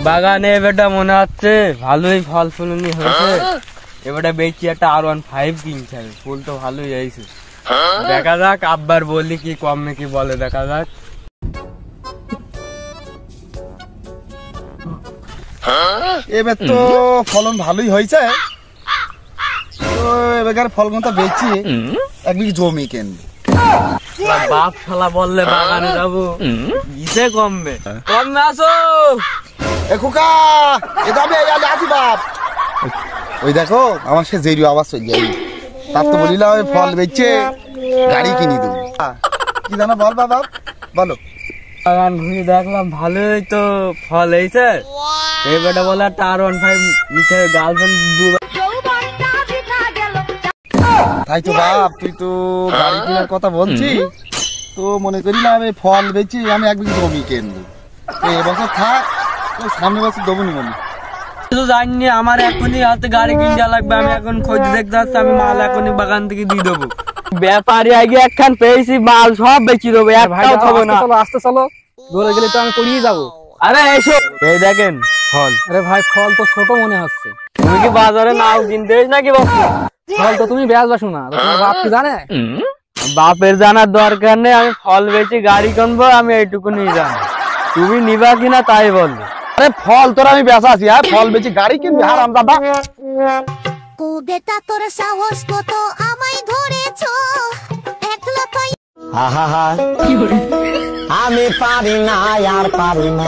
বাগানে এবারটা মনে হচ্ছে ভালোই ফল ফুলনি হয়েছে। এবারটা বেশি একটা R15 কিনতে হবে, ফুল তো ভালোই হয়েছে। দেখা যাক, আব্বার বললি কি কমে কি বলে, দেখা যাক। এবার তো ফলন ভালোই হয়েছে, তো এবার ফলগুলো বেচি এক বিঘে জমি কিনবো। বাপ শালা বললে বাগানে যাবো, ইসে কমবে কমবে। আসো এ খোকা, এটা আমি আছি বাপ। ওই দেখো আমার সে জেরু আওয়াজ চলে যাই, তার তো বলিলাম ফল বেচছে গাড়ি কিনি দেবো। কি জানো বল বাবা, বলো। বাগান ঘুরে দেখলাম ভালোই তো ফল হয়েছে। এবারটা বলে একটা R15 নিচে গার্লফ্রেন্ড। তাই তো বাপ, তুই তো গাড়ি কেনার কথা বলছিস, তো মনে করিলাম এই ফল বেচি আমি এক বিঘে জমি কিনবো। তো এবছর থাক, সামনে বছর দেবো নি মনে। জানি আমার এখনই হাতে গাড়ি কিনতে লাগবে, আমি এখন খোঁজ দেখতে যাচ্ছি, আমি মাল এখনই বাগান থেকে দিয়ে দেবো। ব্যাপারী আগে একখান পেয়েছি, মাল সব বেচি দেবো, একটাও খাবো না। চলো আসতে চলো, দৌড়ে গেলে তো আমি পড়িয়ে যাবো। আরে এসো, এই দেখেন ফল। আরে ভাই ফল তো ছোট মনে হচ্ছে, তুমি কি বাজারে নাও কিনতে নাকি বাপু? ফল তো তুমি বেচ বাসো না, তোমার বাপ কি জানে? বাপের জানার দরকার নেই, আমি ফল বেচি গাড়ি কিনবো, আমি এইটুকু নিয়ে জানি। তুমি নিবা কিনা তাই বলবে। আরে ফল তোর আমি বেচা আছি, হ্যাঁ ফল বেচি গাড়ি কিনবি হারাম দাদা। বেটা তোর সাহস কত আমায় ধরেছো, একলা তাই আমি পারি না আর পারি না।